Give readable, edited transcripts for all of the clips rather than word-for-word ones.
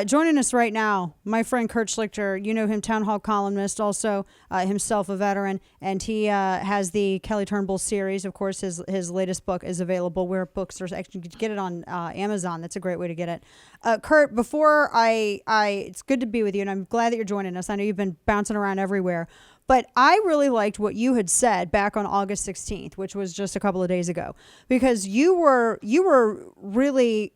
Joining us right now, my friend Kurt Schlichter. You know him, Town Hall columnist, also himself a veteran, and he has the Kelly Turnbull series. Of course, his latest book is available where books are. Actually, you can get it on Amazon. That's a great way to get it. Kurt, before it's good to be with you, and I'm glad that you're joining us. I know you've been bouncing around everywhere. But I really liked what you had said back on August 16th, which was just a couple of days ago, because you were really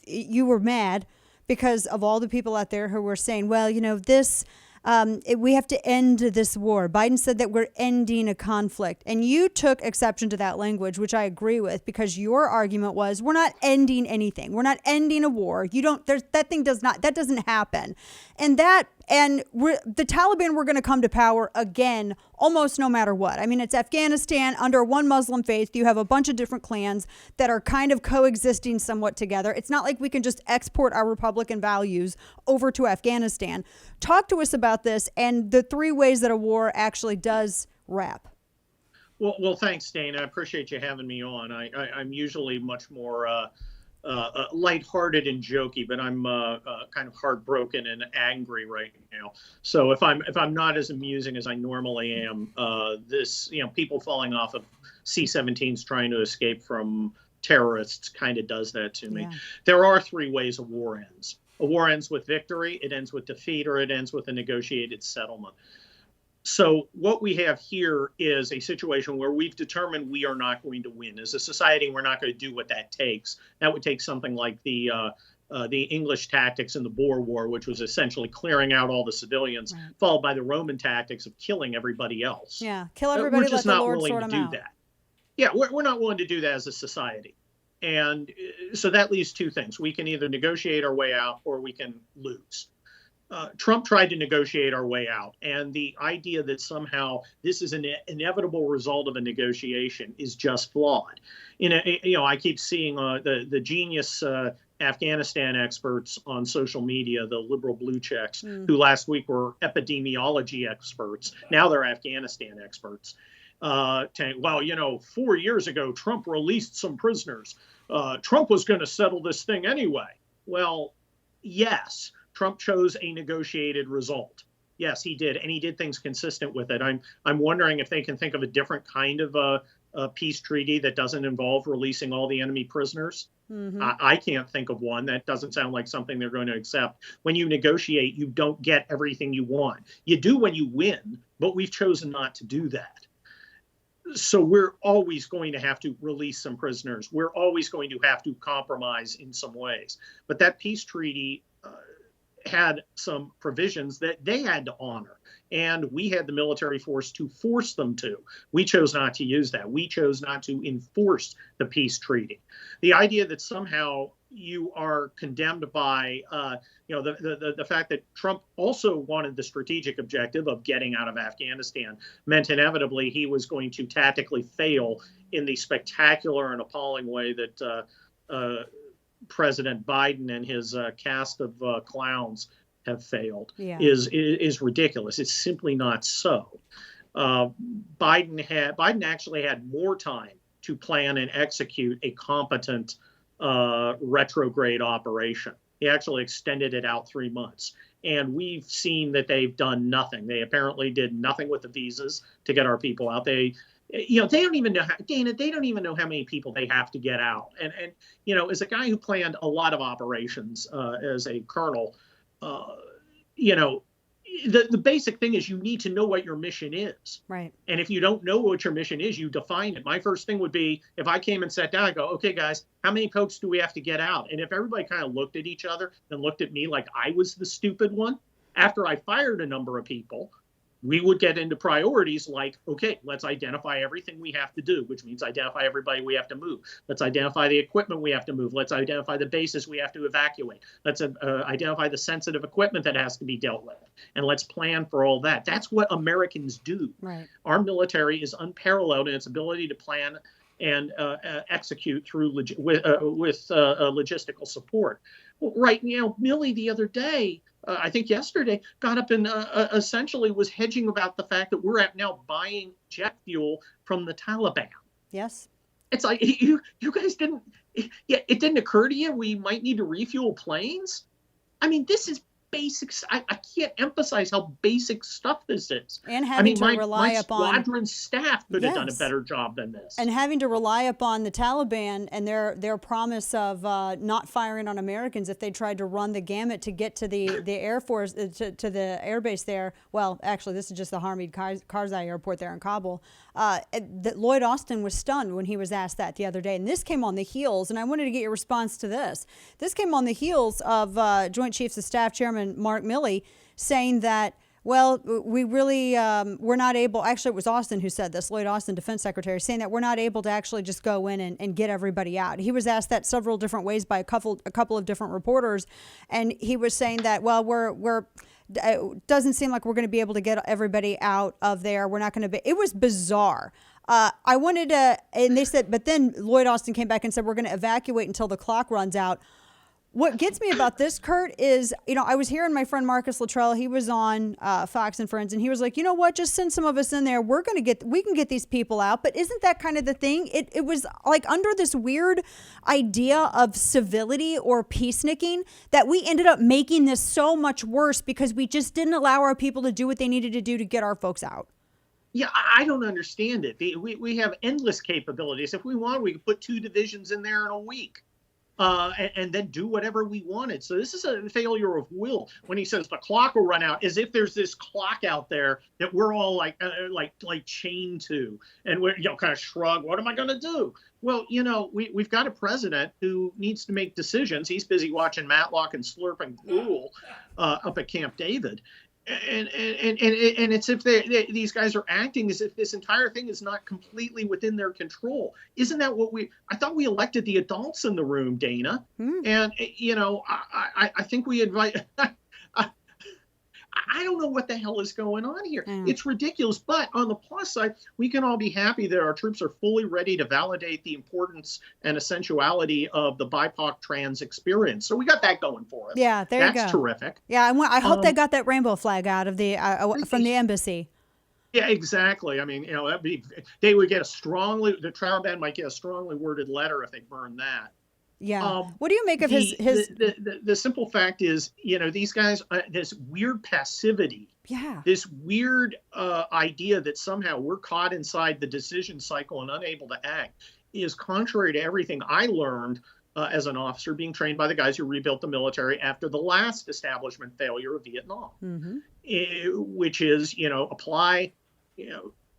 you were mad because of all the people out there who were saying, well, we have to end this war. Biden said that we're ending a conflict. And you took exception to that language, which I agree with, because your argument was, we're not ending anything. We're not ending a war. That doesn't happen. And the Taliban were going to come to power again, almost no matter what. I mean, it's Afghanistan under one Muslim faith. You have a bunch of different clans that are kind of coexisting somewhat together. It's not like we can just export our Republican values over to Afghanistan. Talk to us about this and the three ways that a war actually does wrap. Well, thanks, Dana. I appreciate you having me on. I'm usually much more lighthearted and jokey, but I'm kind of heartbroken and angry right now. So if I'm not as amusing as I normally am, people falling off of C-17s trying to escape from terrorists kind of does that to me. Yeah. There are three ways a war ends. A war ends with victory, it ends with defeat, or it ends with a negotiated settlement. So what we have here is a situation where we've determined we are not going to win. As a society, we're not going to do what that takes. That would take something like the English tactics in the Boer War, which was essentially clearing out all the civilians, right, followed by the Roman tactics of killing everybody else. Yeah, kill everybody, let the Lord sort them out. We're just not willing to do that. Yeah, we're not willing to do that as a society. And so that leaves two things. We can either negotiate our way out or we can lose. Trump tried to negotiate our way out, and the idea that somehow this is an inevitable result of a negotiation is just flawed. I keep seeing the genius Afghanistan experts on social media, the liberal blue checks, who last week were epidemiology experts. Now they're Afghanistan experts. Saying, well, 4 years ago, Trump released some prisoners. Trump was going to settle this thing anyway. Well, yes. Trump chose a negotiated result. Yes, he did, and he did things consistent with it. I'm wondering if they can think of a different kind of a peace treaty that doesn't involve releasing all the enemy prisoners. Mm-hmm. I can't think of one. That doesn't sound like something they're going to accept. When you negotiate, you don't get everything you want. You do when you win, but we've chosen not to do that. So we're always going to have to release some prisoners. We're always going to have to compromise in some ways. But that peace treaty had some provisions that they had to honor, and we had the military force to force them to. We chose not to use that. We chose not to enforce the peace treaty. The idea that somehow you are condemned by, the fact that Trump also wanted the strategic objective of getting out of Afghanistan meant inevitably he was going to tactically fail in the spectacular and appalling way that President Biden and his cast of clowns have failed. Yeah. is ridiculous. It's simply not so. Biden actually had more time to plan and execute a competent retrograde operation. He actually extended it out 3 months. And we've seen that they've done nothing. They apparently did nothing with the visas to get our people out. They don't even know how, Dana, they don't even know how many people they have to get out. And as a guy who planned a lot of operations as a colonel, the basic thing is you need to know what your mission is. Right. And if you don't know what your mission is, you define it. My first thing would be, if I came and sat down, I go, okay, guys, how many folks do we have to get out? And if everybody kind of looked at each other and looked at me like I was the stupid one, after I fired a number of people, we would get into priorities like, okay, let's identify everything we have to do, which means identify everybody we have to move. Let's identify the equipment we have to move. Let's identify the bases we have to evacuate. Let's identify the sensitive equipment that has to be dealt with. And let's plan for all that. That's what Americans do. Right. Our military is unparalleled in its ability to plan and execute through with logistical support. Well, right, Milley the other day, I think yesterday, got up and essentially was hedging about the fact that we're now buying jet fuel from the Taliban. Yes. It's like, you guys didn't, it didn't occur to you we might need to refuel planes? I mean, this is basics. I can't emphasize how basic stuff this is. And having to rely my upon squadron staff could have done a Yes. better job than this. and having to rely upon the Taliban and their promise of not firing on Americans if they tried to run the gamut to get to the Air Force, to the air base there. Well, actually, this is just the Hamid Karzai airport there in Kabul. That Lloyd Austin was stunned when he was asked that the other day. And this came on the heels, and I wanted to get your response to this. This came on the heels of Joint Chiefs of Staff Chairman Mark Milley saying that, well, we really, we're not able, actually it was Austin who said this, Lloyd Austin, Defense Secretary, saying that we're not able to actually just go in and get everybody out. He was asked that several different ways by a couple of different reporters, and he was saying that, well, it doesn't seem like we're going to be able to get everybody out of there. We're not going to be, it was bizarre. I wanted to, and they said, but then Lloyd Austin came back and said, we're going to evacuate until the clock runs out. What gets me about this, Kurt, is, I was hearing my friend Marcus Luttrell. He was on Fox and Friends, and he was like, you know what? Just send some of us in there. We can get these people out. But isn't that kind of the thing? It was like under this weird idea of civility or peacenicking that we ended up making this so much worse because we just didn't allow our people to do what they needed to do to get our folks out. Yeah, I don't understand it. We have endless capabilities. If we want, we could put 2 divisions in there in a week. And then do whatever we wanted. So this is a failure of will. When he says the clock will run out, as if there's this clock out there that we're all like chained to, and we're kind of shrug. What am I going to do? Well, we've got a president who needs to make decisions. He's busy watching Matlock and slurping gruel up at Camp David. And it's if these guys are acting as if this entire thing is not completely within their control. Isn't that what I thought we elected the adults in the room, Dana? And, I think we invite, I don't know what the hell is going on here. It's ridiculous. But on the plus side, we can all be happy that our troops are fully ready to validate the importance and essentiality of the BIPOC trans experience. So we got that going for us. Yeah, there you go. That's terrific. Yeah, I hope they got that rainbow flag out of the from the embassy. Yeah, exactly. I mean, they would get the Taliban might get a strongly worded letter if they burned that. Yeah. What do you make of his? The simple fact is, these guys, this weird passivity, this weird idea that somehow we're caught inside the decision cycle and unable to act is contrary to everything I learned as an officer being trained by the guys who rebuilt the military after the last establishment failure of Vietnam, which is, apply,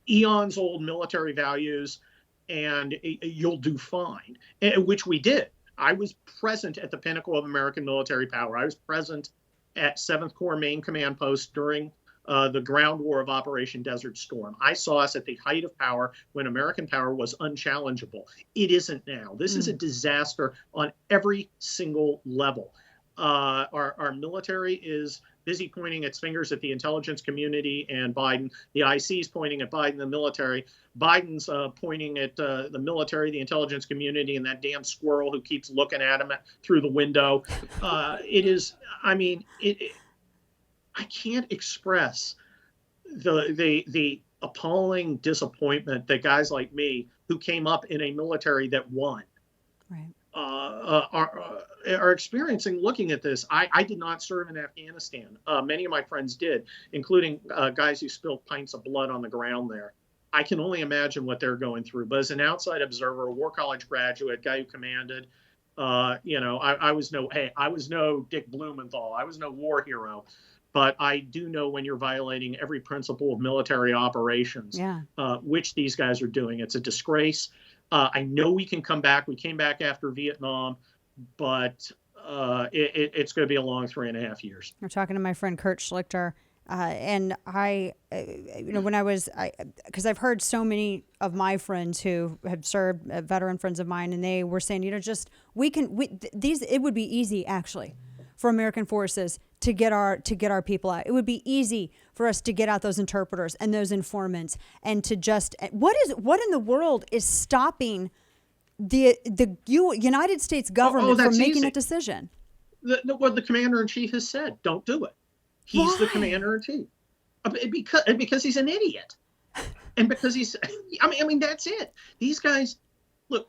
eons old military values and you'll do fine, which we did. I was present at the pinnacle of American military power. I was present at 7th Corps Main Command Post during the ground war of Operation Desert Storm. I saw us at the height of power when American power was unchallengeable. It isn't now. This is a disaster on every single level. Our military is busy pointing its fingers at the intelligence community and Biden. The IC is pointing at Biden, the military. Biden's pointing at the military, the intelligence community, and that damn squirrel who keeps looking at him through the window. I can't express the appalling disappointment that guys like me who came up in a military that won. Right. Are experiencing looking at this. I did not serve in Afghanistan. Many of my friends did, including guys who spilled pints of blood on the ground there. I can only imagine what they're going through. But as an outside observer, a War College graduate, guy who commanded, I was no Dick Blumenthal. I was no war hero. But I do know when you're violating every principle of military operations, which these guys are doing. It's a disgrace. I know we can come back. We came back after Vietnam, but it's going to be a long 3.5 years. I'm talking to my friend Kurt Schlichter, and I, when I was, because I've heard so many of my friends who have served, veteran friends of mine, and they were saying, it would be easy actually for American forces to get our people out. It would be easy for us to get out those interpreters and those informants, and to just what in the world is stopping the United States government from making a decision? What the commander-in-chief has said, don't do it. He's the commander-in-chief. Because he's an idiot. And because he's, that's it. These guys, look,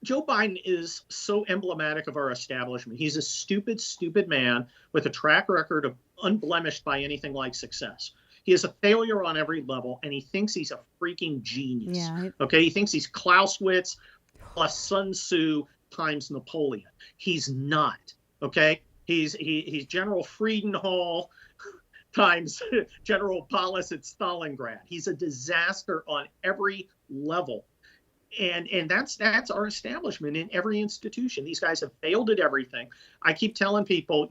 Joe Biden is so emblematic of our establishment. He's a stupid, stupid man with a track record of unblemished by anything like success. He is a failure on every level, and he thinks he's a freaking genius. Yeah. Okay, he thinks he's Clausewitz plus Sun Tzu times Napoleon. He's not. Okay, he's General Friedenthal times General Paulus at Stalingrad. He's a disaster on every level. And that's our establishment in every institution. These guys have failed at everything. I keep telling people,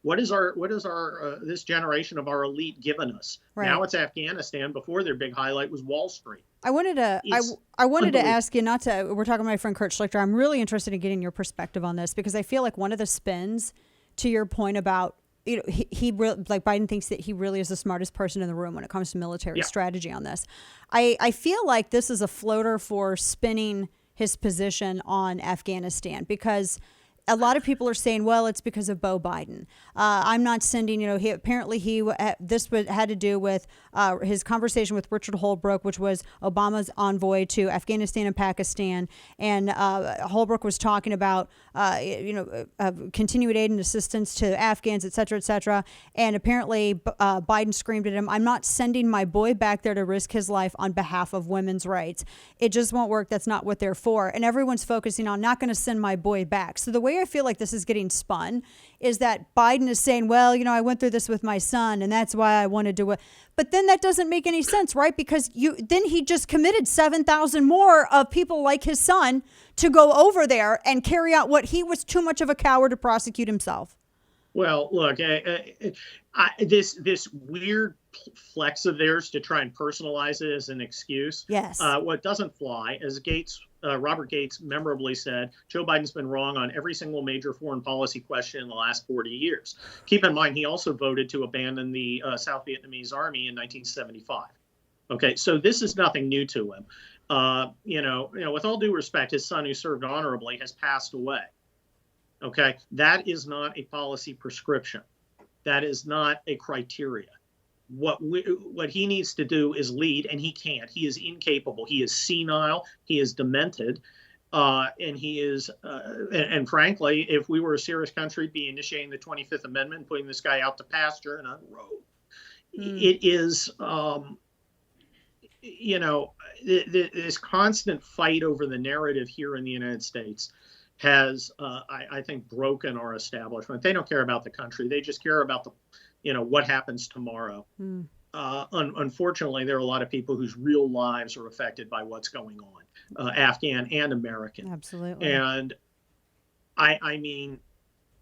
what is our this generation of our elite given us? Right. Now it's Afghanistan. Before, their big highlight was Wall Street. I wanted to ask you, we're talking to my friend Kurt Schlichter. I'm really interested in getting your perspective on this, because I feel like one of the spins to your point about, he like Biden thinks that he really is the smartest person in the room when it comes to military strategy on this. I feel like this is a floater for spinning his position on Afghanistan, because a lot of people are saying, well, it's because of Beau Biden. I'm not sending, this had to do with his conversation with Richard Holbrooke, which was Obama's envoy to Afghanistan and Pakistan. And Holbrooke was talking about, continued aid and assistance to Afghans, et cetera, et cetera. And apparently Biden screamed at him, I'm not sending my boy back there to risk his life on behalf of women's rights. It just won't work. That's not what they're for. And everyone's focusing on not going to send my boy back. So the way I feel like this is getting spun is that Biden is saying, well, I went through this with my son, and that's why I wanted to. But then that doesn't make any sense, right? Because then he just committed 7,000 more of people like his son to go over there and carry out what he was too much of a coward to prosecute himself. Well, look, this weird flex of theirs to try and personalize it as an excuse. Yes. What doesn't fly, as Robert Gates memorably said, Joe Biden's been wrong on every single major foreign policy question in the last 40 years. Keep in mind, he also voted to abandon the South Vietnamese army in 1975. Okay, so this is nothing new to him. With all due respect, his son, who served honorably, has passed away. Okay, that is not a policy prescription. That is not a criteria. What he needs to do is lead, and he can't. He is incapable. He is senile. He is demented, and he is. And frankly, if we were a serious country, be initiating the 25th Amendment, putting this guy out to pasture and on the road. It is. This constant fight over the narrative here in the United States has, I think, broken our establishment. They don't care about the country. They just care about what happens tomorrow. Unfortunately, there are a lot of people whose real lives are affected by what's going on, Afghan and American. Absolutely. And I mean,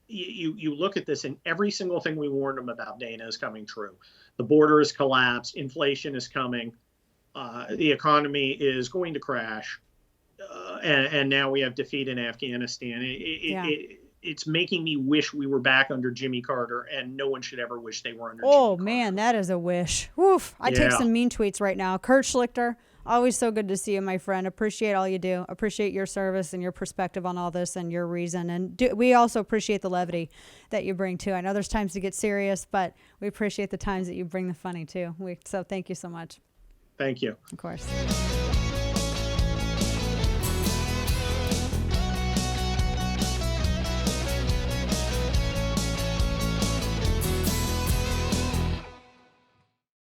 you look at this, and every single thing we warned them about, Dana, is coming true. The border has collapsed. Inflation is coming. The economy is going to crash. And now we have defeat in Afghanistan. It's making me wish we were back under Jimmy Carter, and no one should ever wish they were under Jimmy Carter. Oh, man, that is a wish. Woof. I take some mean tweets right now. Kurt Schlichter, always so good to see you, my friend. Appreciate all you do. Appreciate your service and your perspective on all this and your reason. And we also appreciate the levity that you bring, too. I know there's times to get serious, but we appreciate the times that you bring the funny, too. So thank you so much. Thank you. Of course.